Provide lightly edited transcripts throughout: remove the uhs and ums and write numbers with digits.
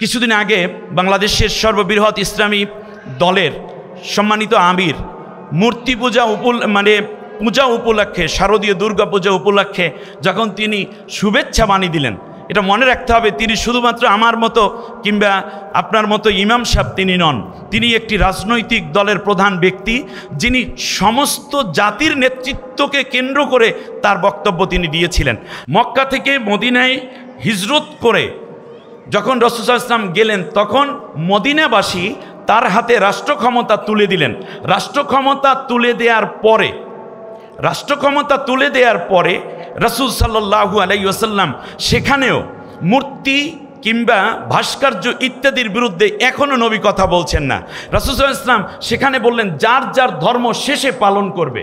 কিছুদিন আগে বাংলাদেশের সর্ববৃহৎ ইসলামী দলের সম্মানিত আমির মূর্তি পূজা পূজা উপলক্ষে, শারদীয় দুর্গা পূজা উপলক্ষে যখন তিনি শুভেচ্ছা বাণী দিলেন, এটা মনে রাখতে হবে তিনি শুধুমাত্র আমার মতো কিংবা আপনার মতো ইমাম সাহেব তিনি নন। তিনি একটি রাজনৈতিক দলের প্রধান ব্যক্তি, যিনি সমস্ত জাতির নেতৃত্বকে কেন্দ্র করে তার বক্তব্য তিনি দিয়েছিলেন। মক্কা থেকে মদিনায় হিজরত করে যখন রাসূল সাল্লাল্লাহু আলাইহি ওয়াসাল্লাম গেলেন, তখন মদিনাবাসী তার হাতে রাষ্ট্র ক্ষমতা তুলে দিলেন। রাষ্ট্র ক্ষমতা তুলে দেওয়ার পরে রাসূল সাল্লাল্লাহু আলাইহি ওয়াসাল্লাম সেখানেও মূর্তি কিংবা ভাস্কর্য ইত্যাদির বিরুদ্ধে এখনও নবী কথা বলছেন না। রাসূল সাল্লাল্লাহু আলাইহি ওয়াসাল্লাম সেখানে বললেন যার যার ধর্ম শেষে পালন করবে।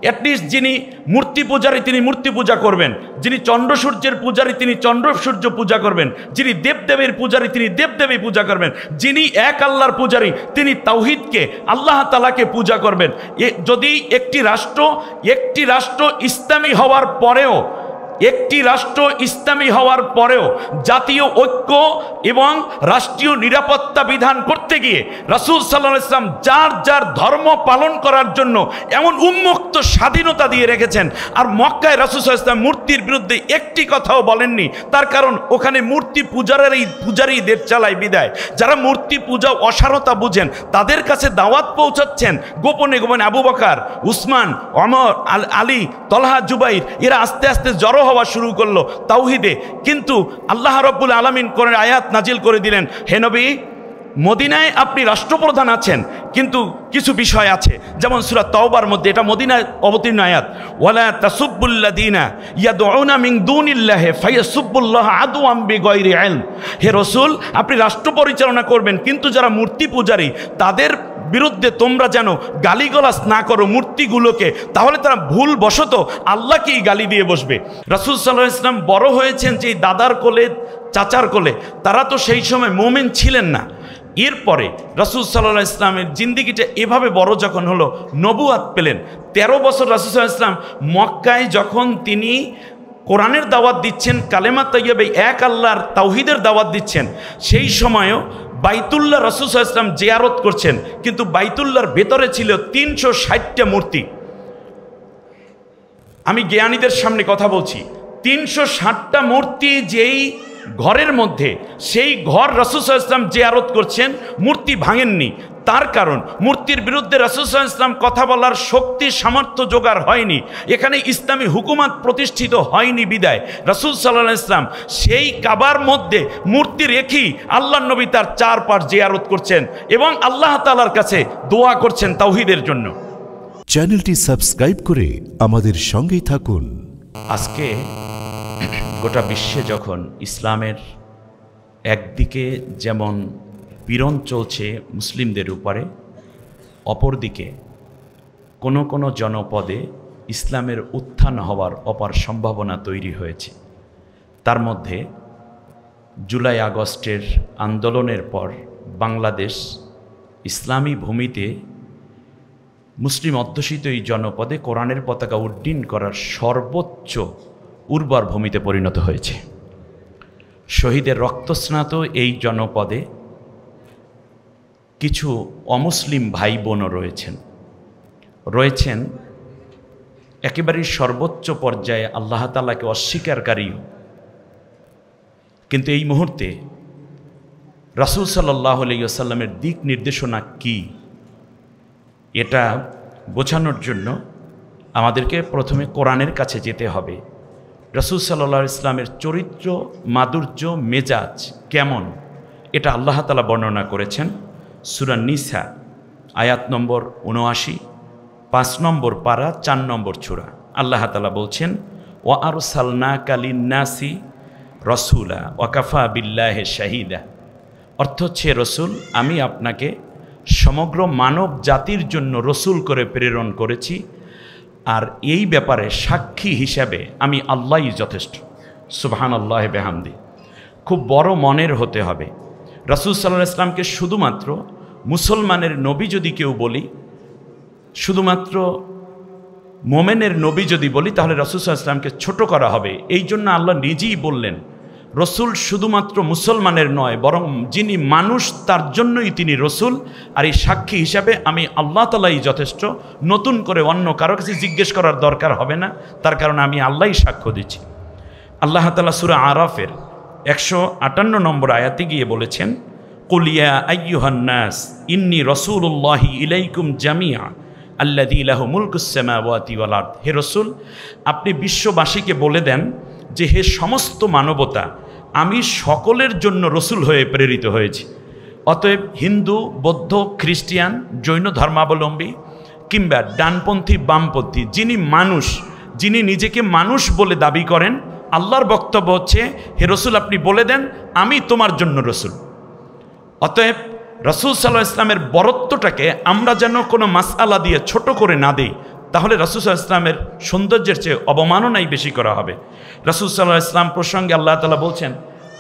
অ্যাটলিস্ট যিনি মূর্তি পূজারী তিনি মূর্তি পূজা করবেন, যিনি চন্দ্র সূর্যের পূজারী তিনি চন্দ্র সূর্য পূজা করবেন, যিনি দেবদেবীর পূজারী তিনি দেবদেবী পূজা করবেন, যিনি এক আল্লাহর পূজারী তিনি তাওহীদকে আল্লাহ তাআলাকে পূজা করবেন। যদি একটি রাষ্ট্র ইসলামী হওয়ার পরেও জাতীয় ঐক্য এবং রাষ্ট্রীয় নিরাপত্তা বিধান করতে গিয়ে রাসূল সাল্লাল্লাহু আলাইহি ওয়াসাল্লাম যার যার ধর্ম পালন করার জন্য এমন উন্মুক্ত স্বাধীনতা দিয়ে রেখেছেন। আর মক্কায় রাসূল সাল্লাল্লাহু আলাইহি ওয়াসাল্লাম মূর্তির বিরুদ্ধে একটি কথাও বলেননি। তার কারণ ওখানে মূর্তি পূজারীদের চালায় বিদায়। যারা মূর্তি পূজা অসারতা বুঝেন তাদের কাছে দাওয়াত পৌঁছাচ্ছেন গোপনে গোপনে। আবু বকর, উসমান, ওমর, আলী, তলহা, জুবাইর এরা আস্তে আস্তে জড়ো হওয়া শুরু করলো তাওহীদে। কিন্তু আল্লাহ রাব্বুল আলামিন কোরআনে আয়াত নাজিল করে দিলেন, হে নবী মদিনায় আপনি রাষ্ট্রপ্রধান আছেন, কিন্তু কিছু বিষয় আছে, যেমন সূরা তাওবার মধ্যে, এটা মদিনায় অবতীর্ণ আয়াত, ওয়ালা তাসুব্বুল্লাযীনা ইয়াদউনা মিন দুনিল্লাহি ফায়াসুব্বুল্লাহা আদওয়াম বিগাইরি ইলম। হে রাসূল আপনি রাষ্ট্র পরিচালনা করবেন, কিন্তু যারা মূর্তি পূজারী তাদের বিরুদ্ধে তোমরা যেন গালিগালাজ না করো মূর্তিগুলোকে, তাহলে তারা ভুলবশত আল্লাহকেই গালি দিয়ে বসবে। রাসূল সাল্লাল্লাহু আলাইহি ওয়াসাল্লাম বড় হয়েছেন যে দাদার কোলে চাচার কোলে, তারা তো সেই সময় মুমিন ছিলেন না। এরপরে রাসূল সাল্লাল্লাহু আলাইহি ওয়াসাল্লামের জিন্দেগিটা এভাবে বড় যখন হলো, নবুয়াত পেলেন। 13 বছর রাসূল সাল্লাল্লাহু আলাইহি ওয়াসাল্লাম মক্কায় যখন তিনি কোরআনের দাওয়াত দিচ্ছেন, কালেমা তাইয়্যিবা এক আল্লাহর তাওহীদের দাওয়াত দিচ্ছেন, সেই সময়ও বাইতুল্লাহ রাসূল সাল্লাল্লাহু আলাইহি ওয়াসাল্লাম জিয়ারত করছেন, কিন্তু বাইতুল্লাহর ভেতরে ছিল 360টা মূর্তি। আমি জ্ঞানীদের সামনে কথা বলছি, 360টা মূর্তি যেই ঘরের মধ্যে, সেই ঘর রাসূল সাল্লাল্লাহু আলাইহি ওয়াসাল্লাম জিয়ারত করছেন, মূর্তি ভাঙেননি। তার কারণ মূর্তির বিরুদ্ধে রাসূল সাল্লাল্লাহু আলাইহি ওয়াসাল্লাম কথা বলার শক্তি সামর্থ্য জোগাড় হয়নি, এখানে ইসলামী হুকুমত প্রতিষ্ঠিত হয়নি বিদায় রাসূল সাল্লাল্লাহু আলাইহি ওয়াসাল্লাম সেই কাবার মধ্যে মূর্তি রেখেই আল্লাহর নবী তার চারপাশ জিয়ারত করছেন এবং আল্লাহ তাআলার কাছে দোয়া করছেন তাওহীদের জন্য। চ্যানেলটি সাবস্ক্রাইব করে আমাদের সঙ্গেই থাকুন। আজকে গোটা বিশ্বে যখন ইসলামের একদিকে যেমন পীড়ন চলছে মুসলিমদের উপরে, অপরদিকে কোনো কোনো জনপদে ইসলামের উত্থান হওয়ার অপার সম্ভাবনা তৈরি হয়েছে। তার মধ্যে জুলাই আগস্টের আন্দোলনের পর বাংলাদেশ ইসলামী ভূমিতে মুসলিম অধ্যুষিত এই জনপদে কোরআনের পতাকা উড্ডীন করার সর্বোচ্চ উর্বর ভূমিতে পরিণত হয়েছে। শহীদের রক্তস্নাত এই জনপদে কিছু অমুসলিম ভাই বোনও রয়েছেন একেবারেই সর্বোচ্চ পর্যায়ে আল্লাহ তাআলাকে অস্বীকারকারী। কিন্তু এই মুহূর্তে রাসূল সাল্লাল্লাহু আলাইহি ওয়াসাল্লামের দিক নির্দেশনা কি, এটা বোঝানোর জন্য আমাদেরকে প্রথমে কোরআনের কাছে যেতে হবে। রাসূল সাল্লাল্লাহু আলাইহি ওয়াসাল্লামের চরিত্র, মাধুর্য, মেজাজ কেমন, এটা আল্লাহ তাআলা বর্ণনা করেছেন সূরা নিসা আয়াত নম্বর ৭৯, ৫ নম্বর পারা, ৪ নম্বর সূরা। আল্লাহ তাআলা বলছেন, ওয়া আরসালনাকা লিন্নাসি রাসূলা ওয়া কাফা বিল্লাহি শাহিদা। অর্থ হচ্ছে, রসুল আমি আপনাকে সমগ্র মানব জাতির জন্য রসুল করে প্রেরণ করেছি, আর এই ব্যাপারে সাক্ষী হিসাবে আমি আল্লাহই যথেষ্ট। সুবহানাল্লাহ বিহামদি। খুব বড় মনের হতে হবে। রাসূল সাল্লাল্লাহু আলাইহি ওয়াসাল্লামকে শুধুমাত্র মুসলমানের নবী যদি কেউ বলি, শুধুমাত্র মোমেনের নবী যদি বলি, তাহলে রাসূল সাল্লাল্লাহু আলাইহি ওয়াসাল্লামকে ছোট করা হবে। এই জন্য আল্লাহ নিজেই বললেন, রসুল শুধুমাত্র মুসলমানের নয়, বরং যিনি মানুষ তার জন্যই তিনি রসুল। আর এই সাক্ষী হিসাবে আমি আল্লাহ তাআলাই যথেষ্ট, নতুন করে অন্য কারো কাছে জিজ্ঞেস করার দরকার হবে না, তার কারণে আমি আল্লাহই সাক্ষ্য দিচ্ছি। আল্লাহ তাআলা সূরা আরাফের 158 নম্বর আয়াতে গিয়ে বলেছেন, কুল ইয়া আইয়ুহান নাস ইন্নী রাসূলুল্লাহি ইলাইকুম জামিআ আল্লাযী লাহু মুলকুস সামাওয়াতি ওয়াল আরদ। হে রসুল, আপনি বিশ্ববাসীকে বলে দেন যে হে সমস্ত মানবতা, আমি সকলের জন্য রসুল হয়ে প্রেরিত হয়েছি। অতএব হিন্দু, বৌদ্ধ, খ্রিস্টিয়ান, জৈন ধর্মাবলম্বী কিংবা ডানপন্থী, বামপন্থী, যিনি মানুষ, যিনি নিজেকে মানুষ বলে দাবি করেন, আল্লাহর বক্তব্য হচ্ছে হে রসুল আপনি বলে দেন আমি তোমার জন্য রসুল। অতএব রাসূল সাল্লাল্লাহু আলাইহি ওয়াসাল্লামের বরত্বটাকে আমরা যেন কোনো মাসআলা দিয়ে ছোট করে না দেই, তাহলে রাসূল সাল্লাল্লাহু আলাইহি ওয়াসাল্লামের সৌন্দর্যের চেয়ে অবমাননাই বেশি করা হবে। রাসূল সাল্লাল্লাহু আলাইহি ওয়াসাল্লাম প্রসঙ্গে আল্লাহ তাআলা বলছেন,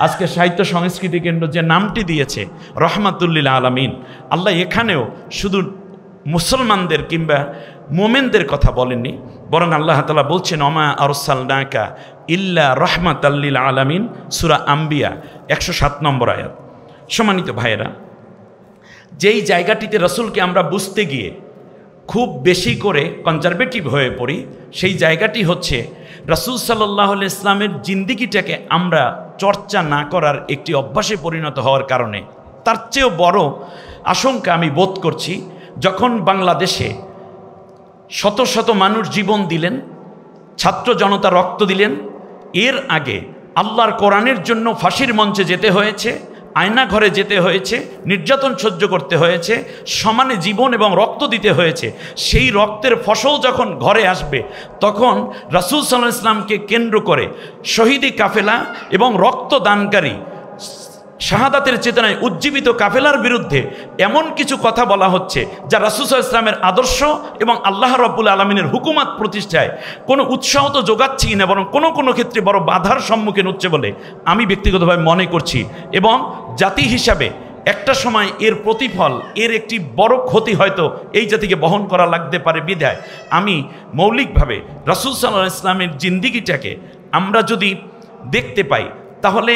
আজকে সাহিত্য সংস্কৃতি কেন্দ্র যে নামটি দিয়েছে রহমাতুল্লিল আলামিন, আল্লাহ এখানেও শুধু মুসলমানদের কিংবা মোমেনদের কথা বলেননি, বরং আল্লাহ তাআলা বলছেন ওমা আরসালনাকা ইল্লা রাহমাতাল্লিল আলামিন, সূরা আম্বিয়া 107 নম্বর আয়াত। সম্মানিত ভাইয়েরা, যেই জায়গাটিতে রসুলকে আমরা বুঝতে গিয়ে খুব বেশি করে কনজারভেটিভ হয়ে পড়ি, সেই জায়গাটি হচ্ছে রাসূল সাল্লাল্লাহু আলাইহি ইসলামের জিন্দিগিটাকে আমরা চর্চা না করার একটি অভ্যাসে পরিণত হওয়ার কারণে। তার চেয়েও বড় আশঙ্কা আমি বোধ করছি, যখন বাংলাদেশে শত শত মানুষ জীবন দিলেন, ছাত্র জনতা রক্ত দিলেন, এর আগে আল্লাহর কোরআনের জন্য ফাঁসির মঞ্চে যেতে হয়েছে, আয়না ঘরে যেতে হয়েছে, নির্যাতন সহ্য করতে হয়েছে, সমানে জীবন এবং রক্ত দিতে হয়েছে। সেই রক্তের ফসল যখন ঘরে আসবে, তখন রাসূল সাল্লাল্লাহু আলাইহি ওয়াসাল্লামকে কেন্দ্র করে শহীদি কাফেলা এবং রক্তদানকারী শাহাদাতের চেতনায় উজ্জীবিত কাফেলার বিরুদ্ধে এমন কিছু কথা বলা হচ্ছে যা রাসূল সাল্লাল্লাহু আলাইহি ওয়াসাল্লামের আদর্শ এবং আল্লাহ রাব্বুল আলামিনের হুকুমত প্রতিষ্ঠায় কোনো উৎসাহ তো যোগাচ্ছেই না, বরং কোনো কোনো ক্ষেত্রে বড় বাধার সম্মুখীন হচ্ছে বলে আমি ব্যক্তিগতভাবে মনে করছি। এবং জাতি হিসাবে একটা সময় এর প্রতিফল, এর একটি বড় ক্ষতি হয়তো এই জাতিকে বহন করা লাগতে পারে। বিধায় আমি মৌলিকভাবে রাসূল সাল্লাল্লাহু আলাইহি ওয়াসাল্লামের জিন্দিগিটাকে আমরা যদি দেখতে পাই, তাহলে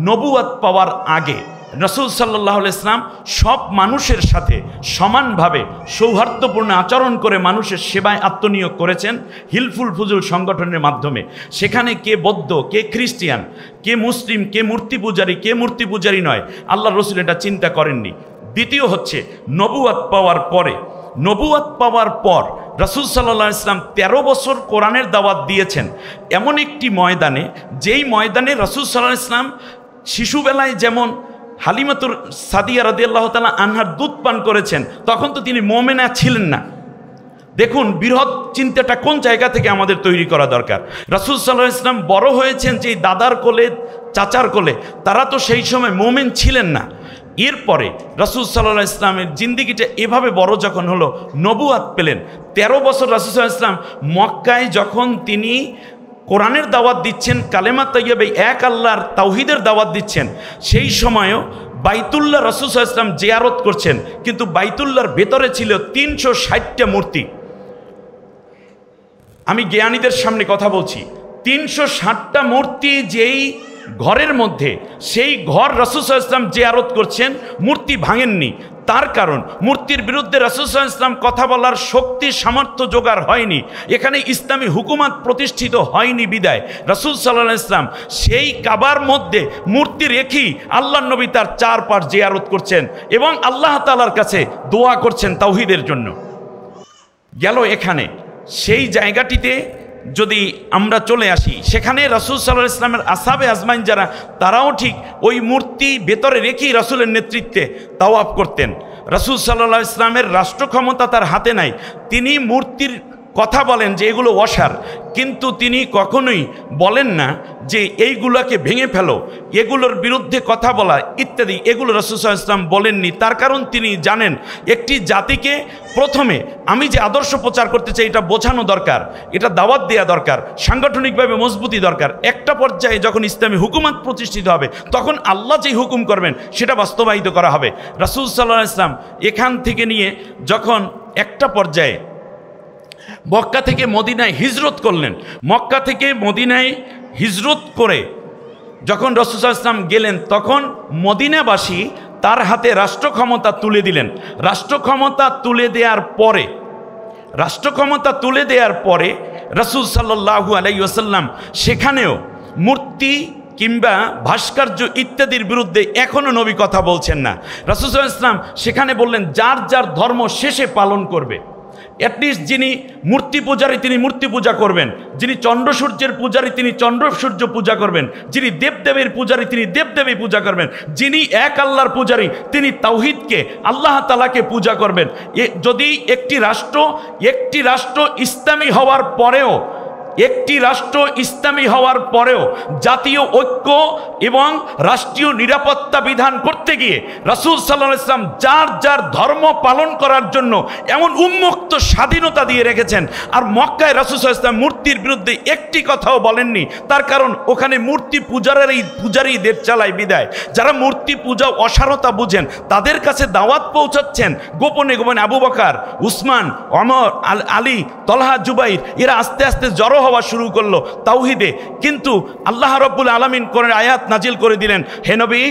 নবুয়ত পাওয়ার আগে রাসূল সাল্লাল্লাহু আলাইহি ওয়াসাল্লাম সব মানুষের সাথে সমানভাবে সৌহার্দ্যপূর্ণ আচরণ করে মানুষের সেবায় আত্মনিয়োগ করেছেন হিলফুল ফুজুল সংগঠনের মাধ্যমে। সেখানে কে বৌদ্ধ, কে খ্রিস্টিয়ান, কে মুসলিম, কে মূর্তি পূজারী, কে মূর্তি পূজারী নয়, আল্লাহ রসুল এটা চিন্তা করেননি। দ্বিতীয় হচ্ছে নবুয়ত পাওয়ার পরে, নবুয়ত পাওয়ার পর রাসূল সাল্লাল্লাহু আলাইহি ওয়াসাল্লাম 13 বছর কোরআনের দাওয়াত দিয়েছেন এমন একটি ময়দানে, যেই ময়দানে রাসূল সাল্লাল্লাহু আলাইহি ওয়াসাল্লাম শিশুবেলায় যেমন হালিমাতুর সাদিয়া রাদিয়াল্লাহু তাআলা আনহার দুধ পান করেছেন, তখন তো তিনি মুমিনা ছিলেন না। দেখুন বৃহৎ চিন্তাটা কোন জায়গা থেকে আমাদের তৈরি করা দরকার। রাসূল সাল্লাল্লাহু আলাইহি ওয়াসাল্লাম বড় হয়েছেন যেই দাদার কোলে, চাচার কোলে, তারা তো সেই সময় মুমিন ছিলেন না। এরপরে রাসূল সাল্লাল্লাহু আলাইহি ওয়াসাল্লামের জিন্দিগিটা এভাবে বড় যখন হলো, নবুয়ত পেলেন 13 বছর রাসূল সাল্লাল্লাহু আলাইহি ওয়াসাল্লাম মক্কায় যখন তিনি কোরআনের দাওয়াত দিচ্ছেন, কালেমা তাইয়্যিবা, এক আল্লাহর তাওহীদের দাওয়াত দিচ্ছেন, সেই সময়ও বাইতুল্লাহ রাসূল সাল্লাল্লাহু আলাইহি ওয়াসাল্লাম জিয়ারত করছেন, কিন্তু বাইতুল্লাহর ভেতরে ছিল 360টা মূর্তি। আমি জ্ঞানীদের সামনে কথা বলছি, 360টা মূর্তি যেই ঘরের মধ্যে, সেই ঘর রাসূল সাল্লাল্লাহু আলাইহি ওয়াসাল্লাম জিয়ারত করছেন, মূর্তি ভাঙেননি। তার কারণ মূর্তির বিরুদ্ধে রাসূল সাল্লাল্লাহু আলাইহি ওয়াসাল্লাম কথা বলার শক্তি সামর্থ্য জোগাড় হয়নি, এখানে ইসলামী হুকুমত প্রতিষ্ঠিত হয়নি। বিদায় রাসূল সাল্লাল্লাহু আলাইহি ওয়াসাল্লাম সেই কাবার মধ্যে মূর্তি রেখেই আল্লাহর নবী তার চারপাশ জিয়ারত করছেন এবং আল্লাহ তাআলার কাছে দোয়া করছেন তাওহীদের জন্য। গেল এখানে সেই জায়গাটিতে যদি আমরা চলে আসি, সেখানে রাসূল সাল্লাল্লাহু আলাইহি ওয়াসাল্লামের আসহাবে আজমাইন যারা, তারাও ঠিক ওই মূর্তি ভেতরে রেখেই রাসূলের নেতৃত্বে তাওয়াফ করতেন। রাসূল সাল্লাল্লাহু আলাইহি ওয়াসাল্লামের রাষ্ট্র ক্ষমতা তার হাতে নাই, তিনি মূর্তির কথা বলেন যে এগুলো অসার, কিন্তু তিনি কখনোই বলেন না যে এইগুলোকে ভেঙে ফেলো, এগুলোর বিরুদ্ধে কথা বলা ইত্যাদি, এগুলো রাসূল সাল্লাল্লাহু আলাইহি ওয়াসাল্লাম বলেননি। তার কারণ তিনি জানেন একটি জাতিকে প্রথমে আমি যে আদর্শ প্রচার করতে চাই এটা বোঝানো দরকার, এটা দাওয়াত দেওয়া দরকার, সাংগঠনিকভাবে মজবুতি দরকার। একটা পর্যায়ে যখন ইসলামী হুকুমত প্রতিষ্ঠিত হবে, তখন আল্লাহ যেই হুকুম করবেন সেটা বাস্তবায়িত করা হবে। রাসূল সাল্লাল্লাহু আলাইহি ওয়াসাল্লাম এখান থেকে নিয়ে যখন একটা পর্যায়ে মক্কা থেকে মদিনায় হিজরত করলেন, মক্কা থেকে মদিনায় হিজরত করে যখন রাসূল সাল্লাল্লাহু আলাইহি ওয়াসাল্লাম গেলেন তখন মদিনাবাসী তার হাতে রাষ্ট্র ক্ষমতা তুলে দিলেন। রাষ্ট্র ক্ষমতা তুলে দেওয়ার পরে রাসূল সাল্লাল্লাহু আলাইহি ওয়াসাল্লাম সেখানেও মূর্তি কিংবা ভাস্কর্য ইত্যাদির বিরুদ্ধে এখনও নবী কথা বলছেন না। রাসূল সাল্লাল্লাহু আলাইহি ওয়াসাল্লাম সেখানে বললেন যার যার ধর্ম শেষে পালন করবে। অ্যাটলিস্ট যিনি মূর্তি পূজারী তিনি মূর্তি পূজা করবেন, যিনি চন্দ্র সূর্যের পূজারী তিনি চন্দ্র সূর্য পূজা করবেন, যিনি দেবদেবীর পূজারী তিনি দেবদেবী পূজা করবেন, যিনি এক আল্লাহর পূজারী তিনি তাওহীদকে আল্লাহ তাআলাকে পূজা করবেন। যদি একটি রাষ্ট্র ইসলামী হওয়ার পরেও জাতীয় ঐক্য এবং রাষ্ট্রীয় নিরাপত্তা বিধান করতে গিয়ে রাসূল সাল্লাল্লাহু আলাইহি ওয়াসাল্লাম যার যার ধর্ম পালন করার জন্য এমন উন্মুক্ত স্বাধীনতা দিয়ে রেখেছেন। আর মক্কায় রাসূল সাল্লাল্লাহু আলাইহি ওয়াসাল্লাম মূর্তির বিরুদ্ধে একটি কথাও বলেননি, তার কারণ ওখানে মূর্তি পূজারীদের চালায় বিদায়। যারা মূর্তি পূজা অসারতা বুঝেন তাদের কাছে দাওয়াত পৌঁছাচ্ছেন গোপনে গোপনে। আবু বকর, উসমান, ওমর, আলী, তলহা, জুবাইর এরা আস্তে আস্তে জড়ো হওয়া শুরু করলো তাওহীদে। কিন্তু আল্লাহ রাব্বুল আলামিন কোরআনে আয়াত নাজিল করে দিলেন, হে নবী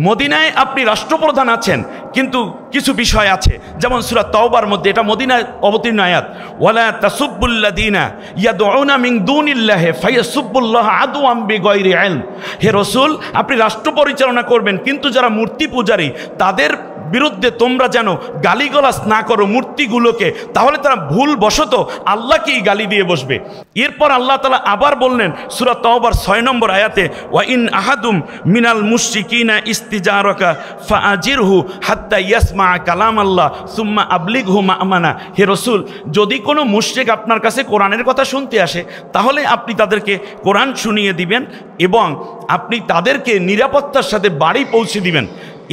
মদিনায় আপনি রাষ্ট্রপ্রধান আছেন, কিন্তু কিছু বিষয় আছে, যেমন সূরা তাওবার মধ্যে, এটা মদিনায় অবতীর্ণ আয়াত, ওয়ালা তাসুব্বুল্লাযীনা ইয়াদউনা মিন দুনিল্লাহি ফায়াসুব্বুল্লাহ আদওয়াম বিগাইরি ইলম। হে রাসূল আপনি রাষ্ট্র পরিচালনা করবেন, কিন্তু যারা মূর্তি পূজারী তাদের বিরুদ্ধে তোমরা যেন গালিগালাজ না করো মূর্তিগুলোকে, তাহলে তারা ভুলবশত আল্লাহকেই গালি দিয়ে বসবে। এরপর আল্লাহ তাআলা আবার বললেন সূরা তাওবার 6 নম্বর আয়াতে, ওয়া ইন আহাদুম মিনাল মুশরিকিনা ইস্তিজারাকা ফাআজিরহু হাত্তা ইয়াসমা কালাম আল্লাহ সুম্মা আবলিগহু মা'মানা। হে রাসূল যদি কোনো মুশরিক আপনার কাছে কোরআনের কথা শুনতে আসে তাহলে আপনি তাদেরকে কোরআন শুনিয়ে দিবেন এবং আপনি তাদেরকে নিরাপত্তার সাথে বাড়ি পৌঁছে দিবেন।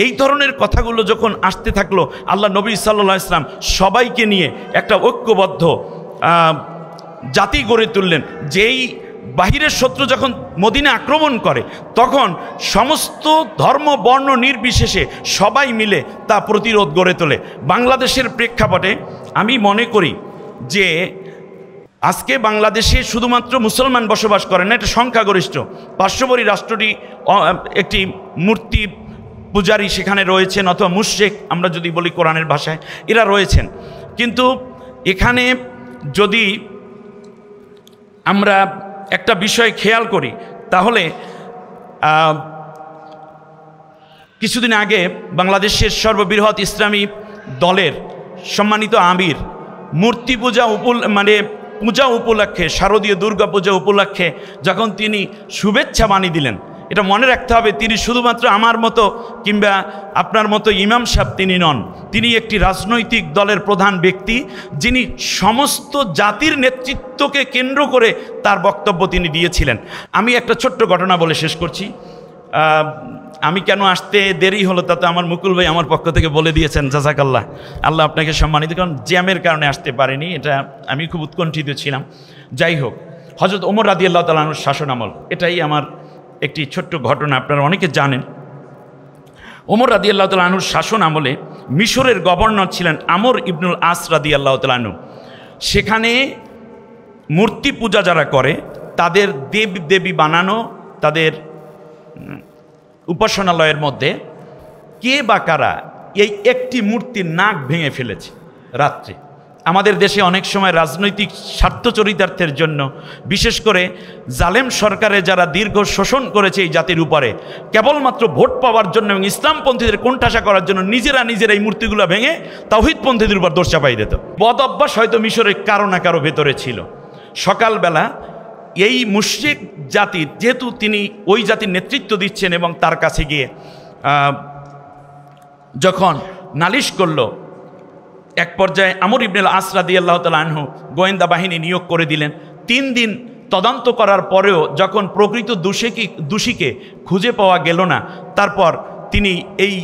এই ধরনের কথাগুলো যখন আসতে থাকলো, আল্লাহ নবী সাল্লাল্লাহু আলাইহি ওয়াসাল্লাম সবাইকে নিয়ে একটা ঐক্যবদ্ধ জাতি গড়ে তুললেন। যেই বাহিরের শত্রু যখন মদিনা আক্রমণ করে তখন সমস্ত ধর্ম বর্ণ নির্বিশেষে সবাই মিলে তা প্রতিরোধ গড়ে তোলে। বাংলাদেশের প্রেক্ষাপটে আমি মনে করি যে আজকে বাংলাদেশে শুধুমাত্র মুসলমান বসবাস করেন না, এটা সংখ্যাগরিষ্ঠ। পার্শ্ববর্তী রাষ্ট্রটি একটি মূর্তি পূজারী সেখানে রয়েছেন, অথবা মুশরিক আমরা যদি বলি কোরআনের ভাষায়, এরা রয়েছেন। কিন্তু এখানে যদি আমরা একটা বিষয় খেয়াল করি তাহলে কিছুদিন আগে বাংলাদেশের সর্ববৃহৎ ইসলামী দলের সম্মানিত আমির মূর্তি পূজা পূজা উপলক্ষে, শারদীয় দুর্গা পূজা উপলক্ষে যখন তিনি শুভেচ্ছা বাণী দিলেন, এটা মনে রাখতে হবে তিনি শুধুমাত্র আমার মতো কিংবা আপনার মতো ইমাম সাহেব তিনি নন, তিনি একটি রাজনৈতিক দলের প্রধান ব্যক্তি, যিনি সমস্ত জাতির নেতৃত্বকে কেন্দ্র করে তার বক্তব্য তিনি দিয়েছিলেন। আমি একটা ছোট্ট ঘটনা বলে শেষ করছি। আমি কেন আসতে দেরি হলো তাতে আমার মুকুল ভাই আমার পক্ষ থেকে বলে দিয়েছেন, জাযাকাল্লাহ, আল্লাহ আপনাকে সম্মানিত, কারণ জ্যামের কারণে আসতে পারিনি, এটা আমি খুব উৎকণ্ঠিত ছিলাম। যাই হোক, হযরত ওমর রাদিয়াল্লাহু তাআলা আনহুর শাসনামল, এটাই আমার একটি ছোট্ট ঘটনা, আপনারা অনেকে জানেন। ওমর রাদিয়াল্লাহু তাআলা আনহুর শাসন আমলে মিশরের গভর্নর ছিলেন আমর ইবনুল আস রাদিয়াল্লাহু তাআলা আনহু। সেখানে মূর্তি পূজা যারা করে তাদের দেবী বানানো, তাদের উপাসনালয়ের মধ্যে কে বা কারা এই একটি মূর্তির নাক ভেঙে ফেলেছে রাত্রে। আমাদের দেশে অনেক সময় রাজনৈতিক স্বার্থ চরিতার্থের জন্য, বিশেষ করে জালেম সরকারে যারা দীর্ঘ শোষণ করেছে এই জাতির উপরে, কেবলমাত্র ভোট পাওয়ার জন্য এবং ইসলামপন্থীদের কোণঠাসা করার জন্য নিজেরা এই মূর্তিগুলো ভেঙে তাওহীদপন্থীদের উপর দোষ চাপাই দিত। বদ অভ্যাস হয়তো মিশরের কারো না কারো ভেতরে ছিল। সকালবেলা এই মুশরিক জাতির, যেহেতু তিনি ওই জাতির নেতৃত্ব দিচ্ছেন এবং তার কাছে গিয়ে যখন নালিশ করলো, এক পর্যায়ে আমর ইবনুল আস রাদিয়াল্লাহু তাআলা আনহু গোয়েন্দা বাহিনী নিয়োগ করে দিলেন। 3 দিন তদন্ত করার পরেও যখন প্রকৃত দোষীকে খুঁজে পাওয়া গেল না, তারপর তিনি এই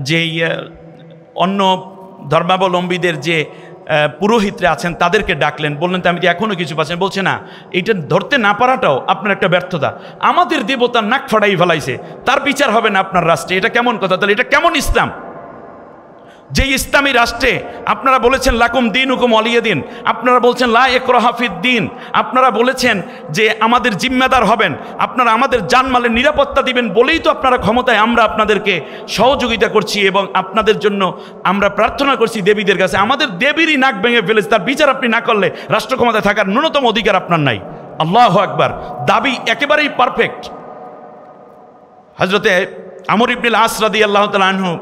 যেই অন্য ধর্মাবলম্বীদের যে পুরোহিতরা আছেন তাদেরকে ডাকলেন, বললেন তো আমি তো এখনও কিছু পাচ্ছি না। বলছে না, এইটা ধরতে না পারাটাও আপনার একটা ব্যর্থতা, আমাদের দেবতার নাক ফাটাই ফেলাইছে, তার বিচার হবে না আপনার রাষ্ট্রে, এটা কেমন কথা? তাহলে এটা কেমন ইসলাম? যে ইসলামী রাষ্ট্রে আপনারা বলেছেন লাকুম দিন হুকুম ওয়ালিয়া দিন, আপনারা বলছেন লা ইকরাহা ফিদ্দিন, আপনারা বলেছেন যে আমাদের জিম্মেদার হবেন, আপনারা আমাদের জানমালের নিরাপত্তা দিবেন বলেই তো আপনারা ক্ষমতায়, আমরা আপনাদেরকে সহযোগিতা করছি এবং আপনাদের জন্য আমরা প্রার্থনা করছি দেবীদের কাছে। আমাদের দেবীরই নাক ভেঙে ফেলেছে, তার বিচার আপনি না করলে রাষ্ট্র ক্ষমতায় থাকার ন্যূনতম অধিকার আপনার নাই। আল্লাহু আকবার, দাবি একেবারেই পারফেক্ট। হযরতে আমর ইবনুল আস রাদিয়াল্লাহু তাআলা আনহু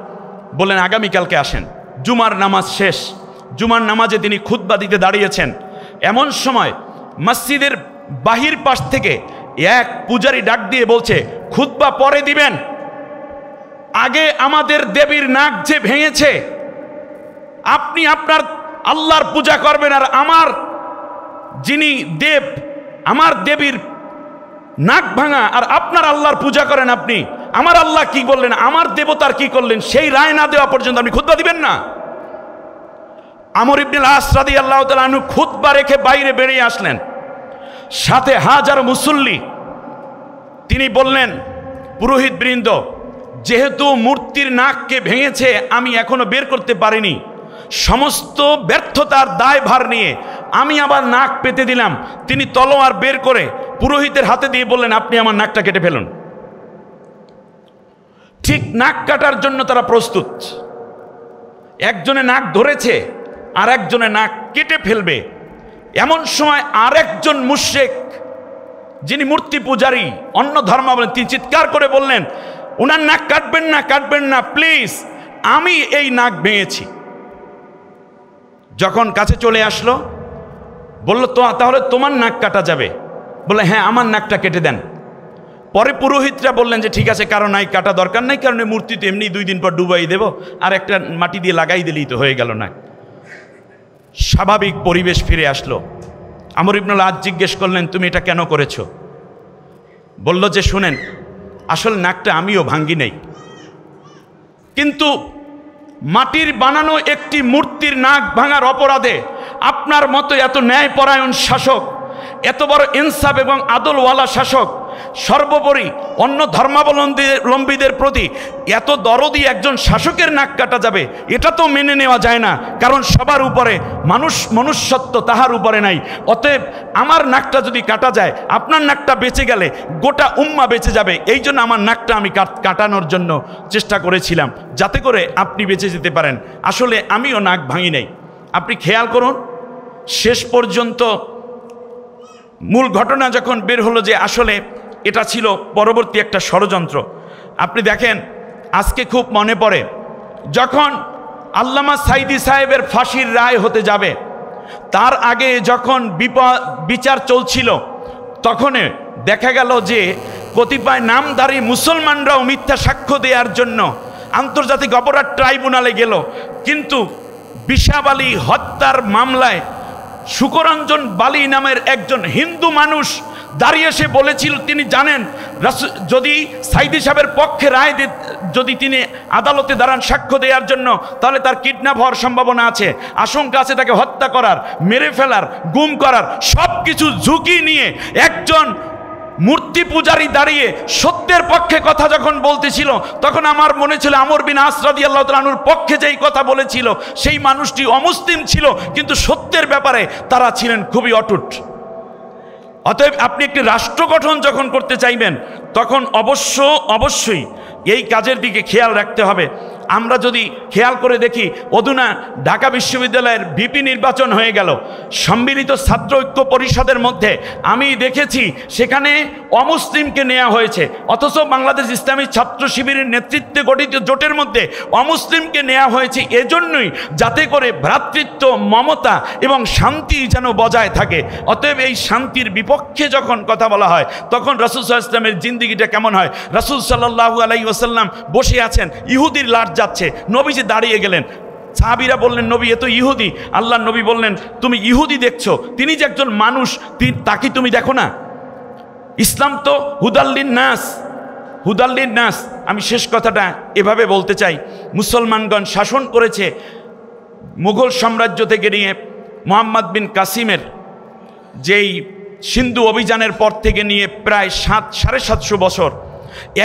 বললেন আগামীকালকে আসেন। জুমার নামাজ শেষ, জুমার নামাজে তিনি খুতবা দিতে দাঁড়িয়েছেন। এমন সময় মসজিদের বাহির পাশ থেকে এক পূজারী ডাক দিয়ে বলছে খুতবা পরে দিবেন, আগে আমাদের দেবীর নাক যে ভেঙেছে, আপনি আপনার আল্লাহর পূজা করবেন, আর আমার যিনি দেব, আমার দেবীর নাক ভাঙা আর আপনার আল্লাহর পূজা করেন আপনি, আমার আল্লাহ কি বললেন, আমার দেবতার কি করলেন, সেই রায় না দেওয়া পর্যন্ত আপনি খুতবা দিবেন না। আমর ইবনুল আস রাদিয়াল্লাহু তাআলা আনহু খুতবা রেখে বাইরে বেরিয়ে আসলেন, সাথে হাজার মুসল্লি। তিনি বললেন পুরোহিত বৃন্দ, যেহেতু মূর্তির নাককে ভেঙেছে আমি এখনো বের করতে পারিনি, সমস্ত ব্যর্থতার দায়ভার নিয়ে আমি আবার নাক পেতে দিলাম। তিনি তলোয়ার বের করে পুরোহিতের হাতে দিয়ে বললেন আপনি আমার নাকটা কেটে ফেলুন। ঠিক নাক কাটার জন্য তারা প্রস্তুত, একজনে নাক ধরেছে আর একজনে নাক কেটে ফেলবে। এমন সময় আরেকজন মুশরিক, যিনি মূর্তি পূজারী, অন্য ধর্মাবলম্বী, তিনি চিৎকার করে বললেন উনার নাক কাটবেন না, কাটবেন না প্লিজ, আমি এই নাক ভেঙেছি। যখন কাছে চলে আসলো বলল তো তাহলে তোমার নাক কাটা যাবে, বলে হ্যাঁ আমার নাকটা কেটে দেন। পরে পুরোহিতরা বললেন যে ঠিক আছে, কারণ নাই কাটা দরকার নাই, কারণ মূর্তি তো এমনি 2 দিন পর ডুবাই দেব, আর একটা মাটি দিয়ে লাগাই দিলেই তো হয়ে গেল না। স্বাভাবিক পরিবেশ ফিরে আসলো। আমর ইবনুল আস জিজ্ঞেস করলেন তুমি এটা কেন করেছো? বলল যে শুনেন, আসলে নাকটা আমিও ভাঙ্গি নেই, কিন্তু মাটির বানানো একটি মূর্তির নাক ভাঙার অপরাধে আপনার মতো এত ন্যায়পরায়ণ শাসক, এত বড় ইনসাফ এবং আদলওয়ালা শাসক, সর্বোপরি অন্য ধর্মাবলম্বীদের প্রতি এত দরদি একজন শাসকের নাক কাটা যাবে, এটা তো মেনে নেওয়া যায় না। কারণ সবার উপরে মনুষ্যত্ব তাহার উপরে নাই। অতএব আমার নাকটা যদি কাটা যায়, আপনার নাকটা বেঁচে গেলে গোটা উম্মা বেঁচে যাবে। এই জন্য আমার নাকটা আমি কাটানোর জন্য চেষ্টা করেছিলাম, যাতে করে আপনি বেঁচে যেতে পারেন। আসলে আমিও নাক ভাঙি নাই। আপনি খেয়াল করুন, শেষ পর্যন্ত মূল ঘটনা যখন বের হলো যে আসলে এটা ছিল পরবর্তী একটা ষড়যন্ত্র। আপনি দেখেন, আজকে খুব মনে পড়ে যখন আল্লামা সাইদি সাহেবের ফাঁসির রায় হতে যাবে, তার আগে যখন বিচার চলছিল, তখন দেখা গেল যে কতিপয় নামধারী মুসলমানরাও মিথ্যা সাক্ষ্য দেওয়ার জন্য আন্তর্জাতিক অপরাধ ট্রাইব্যুনালে গেল। কিন্তু বিশাব আলী হত্যার মামলায় শুকরঞ্জন বালি নামের একজন হিন্দু মানুষ দাঁড়িয়ে এসে বলেছিল, তিনি জানেন যদি সাইদি সাহেবের পক্ষে রায় যদি তিনি আদালতে দাঁড়ান সাক্ষ্য দেওয়ার জন্য, তাহলে তার কিডন্যাপ হওয়ার সম্ভাবনা আছে, আশঙ্কা আছে তাকে হত্যা করার, মেরে ফেলার, গুম করার, সব কিছু ঝুঁকি নিয়ে একজন মূর্তি পূজারী দাঁড়িয়ে সত্যের পক্ষে কথা যখন বলতেছিল, তখন আমার মনে ছিল আমর বিন আস রাদিয়াল্লাহু তাআলা আনহুর পক্ষে যেই কথা বলেছিল সেই মানুষটি অমুসলিম ছিল, কিন্তু সত্যের ব্যাপারে তারা ছিলেন খুবই অটুট। অতএব আপনি একটি রাষ্ট্র গঠন যখন করতে চাইবেন, তখন অবশ্যই এই কাজের দিকে খেয়াল রাখতে হবে। আমরা যদি খেয়াল করে দেখি, অধুনা ঢাকা বিশ্ববিদ্যালয়ের ভিপি নির্বাচন হয়ে গেল, সম্মিলিত ছাত্র ঐক্য পরিষদের মধ্যে আমি দেখেছি সেখানে অমুসলিমকে নেওয়া হয়েছে, অথচ বাংলাদেশ ইসলামী ছাত্র শিবিরের নেতৃত্বে গঠিত জোটের মধ্যে অমুসলিমকে নেওয়া হয়েছে এজন্যই যাতে করে ভ্রাতৃত্ব, মমতা এবং শান্তি যেন বজায় থাকে। অতএব এই শান্তির বিপক্ষে যখন কথা বলা হয়, তখন রাসূল সাল্লাল্লাহু আলাইহি ওয়াসাল্লামের জিন্দেগিটা কেমন হয়? রাসূল সাল্লাল্লাহু আলাইহি ওয়াসাল্লাম বসে আছেন, ইহুদির লাশ যাচ্ছে, নবীজি দাঁড়িয়ে গেলেন। সাহাবীরা বললেন নবী এ তো ইহুদি। আল্লাহর নবী বললেন তুমি ইহুদি দেখছো, তিনি যে একজন মানুষ তাকে তুমি দেখো না? ইসলাম তো হুদাল্লিন নাস। আমি শেষ কথাটা এভাবে বলতে চাই, মুসলমানগণ শাসন করেছে মুঘল সাম্রাজ্য থেকে নিয়ে মুহাম্মদ বিন কাসিমের যেই সিন্ধু অভিযানের পর থেকে নিয়ে প্রায় 7,750 বছর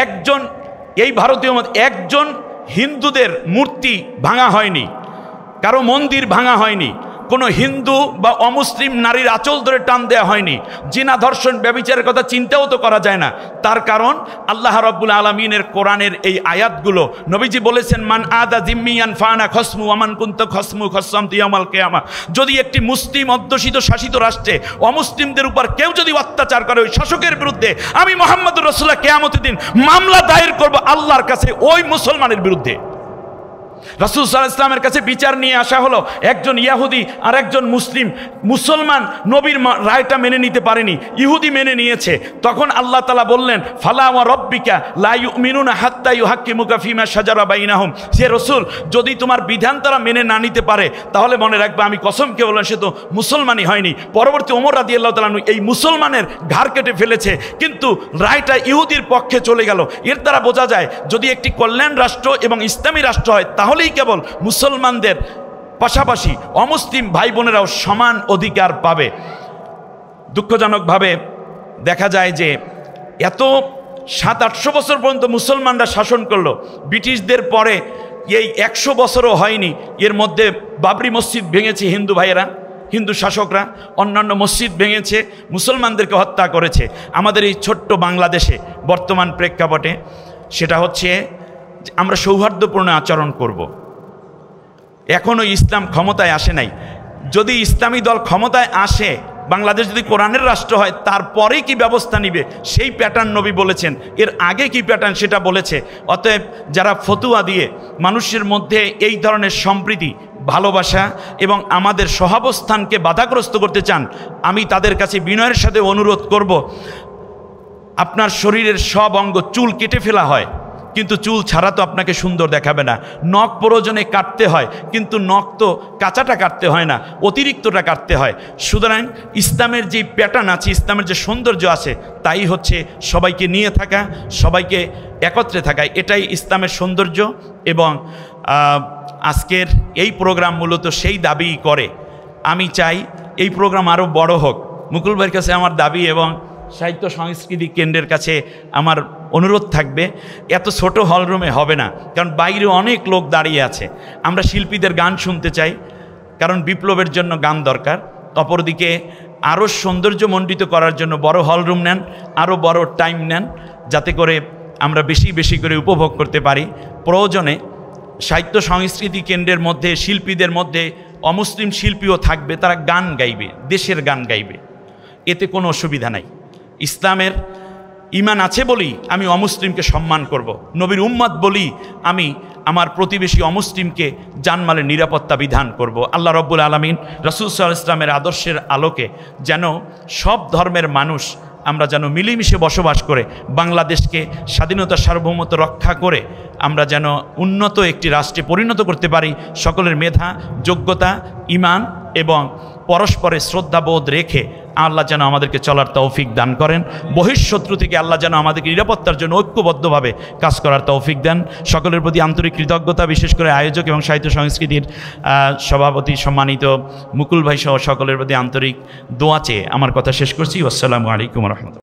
একজন এই ভারতীয় একজন হিন্দুদের মূর্তি ভাঙা হয়নি, কারো মন্দির ভাঙা হয়নি, কোনো হিন্দু বা অমুসলিম নারীর আঁচল ধরে টান দেওয়া হয়নি, জিনা ধর্ষণ ব্যভিচারের কথা চিন্তাও তো করা যায় না। তার কারণ আল্লাহ রাব্বুল আলামিনের কোরআনের এই আয়াতগুলো, নবীজি বলেছেন মান আদা জিম্মিয়ান ফানা খসমু ওয়ামান কুনতু খসমু খসামতু ইয়াউমাল কিয়ামা। যদি একটি মুসলিম অধ্যুষিত শাসিত রাষ্ট্রে অমুসলিমদের উপর কেউ যদি অত্যাচার করে, ওই শাসকের বিরুদ্ধে আমি মুহাম্মদুর রাসূলুল্লাহ কিয়ামতের দিন মামলা দায়ের করব আল্লাহর কাছে ওই মুসলমানের বিরুদ্ধে। রাসূল সাল্লাল্লাহু আলাইহি ওয়াসাল্লামের কাছে বিচার নিয়ে আসা হলো, একজন ইহুদি আর একজন মুসলমান নবীর রায়টা মেনে নিতে পারেনি, ইহুদি মেনে নিয়েছে। তখন আল্লাহ তাআলা বললেন ফালা ওয়া রাব্বিকা লা ইউমিনুনা হাত্তা ইউহাক্কিমুকা ফিমা শাজারা বাইনাহুম। সে রাসূল, যদি তোমার বিধান তারা মেনে না নিতে পারে তাহলে মনে রাখবে আমি কসম খেয়ে বললাম সে তো মুসলমানই হয়নি। পরবর্তী ওমর রাদিয়াল্লাহু তাআলা এই মুসলমানের ঘাড় কেটে ফেলেছে, কিন্তু রায়টা ইহুদির পক্ষে চলে গেল। এর দ্বারা বোঝা যায় যদি একটি কল্যাণ রাষ্ট্র এবং ইসলামী রাষ্ট্র হয় তাহলেই কেবল মুসলমানদের পাশাপাশি অমুসলিম ভাই বোনেরাও সমান অধিকার পাবে। দুঃখজনকভাবে দেখা যায় যে এত 700-800 বছর পর্যন্ত মুসলমানরা শাসন করলো, ব্রিটিশদের পরে এই 100 বছরও হয়নি, এর মধ্যে বাবরি মসজিদ ভেঙেছে হিন্দু ভাইয়েরা, হিন্দু শাসকরা, অন্যান্য মসজিদ ভেঙেছে, মুসলমানদেরকে হত্যা করেছে। আমাদের এই ছোট্ট বাংলাদেশে বর্তমান প্রেক্ষাপটে সেটা হচ্ছে আমরা সৌহার্দ্যপূর্ণ আচরণ করব। এখনও ইসলাম ক্ষমতায় আসে নাই। যদি ইসলামী দল ক্ষমতায় আসে, বাংলাদেশ যদি কোরআনের রাষ্ট্র হয়, তারপরে কি ব্যবস্থা নিবে সেই প্যাটার্ন নবী বলেছেন, এর আগে কি প্যাটার্ন সেটা বলেছে। অতএব যারা ফতুয়া দিয়ে মানুষের মধ্যে এই ধরনের সম্প্রীতি, ভালোবাসা এবং আমাদের সহাবস্থানকে বাধাগ্রস্ত করতে চান, আমি তাদের কাছে বিনয়ের সাথে অনুরোধ করব, আপনার শরীরের সব অঙ্গ চুল কেটে ফেলা হয়, কিন্তু চুল ছাড়া তো আপনাকে সুন্দর দেখাবে না। নখ প্রয়োজনে কাটতে হয়, কিন্তু নখ তো কাঁচাটা কাটতে হয় না, অতিরিক্তটা কাটতে হয়। সুতরাং ইসলামের যে প্যাটার্ন আছে, ইসলামের যে সৌন্দর্য আছে, তাই হচ্ছে সবাইকে নিয়ে থাকা, সবাইকে একত্রে থাকা, এটাই ইসলামের সৌন্দর্য। এবং আজকের এই প্রোগ্রাম মূলত সেই দাবিই করে। আমি চাই এই প্রোগ্রাম আরও বড় হোক। মুকুল ভাইয়ের কাছে আমার দাবি এবং সাহিত্য সংস্কৃতি কেন্দ্রের কাছে আমার অনুরোধ থাকবে, এত ছোট হলরুমে হবে না, কারণ বাইরে অনেক লোক দাঁড়িয়ে আছে। আমরা শিল্পীদের গান শুনতে চাই, কারণ বিপ্লবের জন্য গান দরকার। অপরদিকে আরও সৌন্দর্যমণ্ডিত করার জন্য বড় হলরুম নেন, আরও বড় টাইম নেন, যাতে করে আমরা বেশি বেশি করে উপভোগ করতে পারি। প্রয়োজনে সাহিত্য সংস্কৃতি কেন্দ্রের মধ্যে শিল্পীদের মধ্যে অমুসলিম শিল্পীও থাকবে, তারা গান গাইবে, দেশের গান গাইবে, এতে কোনো অসুবিধা নাই। ইসলামের ঈমান আছে বলি আমি অমুসলিমকে সম্মান করব। নবীর উম্মত বলি আমি আমার প্রতিবেশী অমুসলিমকে জানমালের নিরাপত্তা বিধান করব। আল্লাহ রব্বুল আলামিন রাসূল সাল্লাল্লাহু আলাইহি ওয়াসাল্লামের আদর্শের আলোকে যেন সব ধর্মের মানুষ আমরা যেন মিলেমিশে বসবাস করে বাংলাদেশকে স্বাধীনতা সার্বভৌমত্ব রক্ষা করে আমরা যেন উন্নত একটি রাষ্ট্রে পরিণত করতে পারি। সকলের মেধা, যোগ্যতা, ঈমান এবং পরস্পরের শ্রদ্ধাবোধ রেখে আল্লাহ যেন আমাদেরকে চলার তৌফিক দান করেন। বহিঃশত্রু থেকে আল্লাহ যেন আমাদেরকে নিরাপত্তার জন্য ঐক্যবদ্ধভাবে কাজ করার তৌফিক দেন। সকলের প্রতি আন্তরিক কৃতজ্ঞতা, বিশেষ করে আয়োজক এবং সাহিত্য সংস্কৃতির সভাপতি সম্মানিত মুকুল ভাই সহ সকলের প্রতি আন্তরিক দোয়া চেয়ে আমার কথা শেষ করছি। আসসালামু আলাইকুম ওয়া রাহমাতুল্লাহ।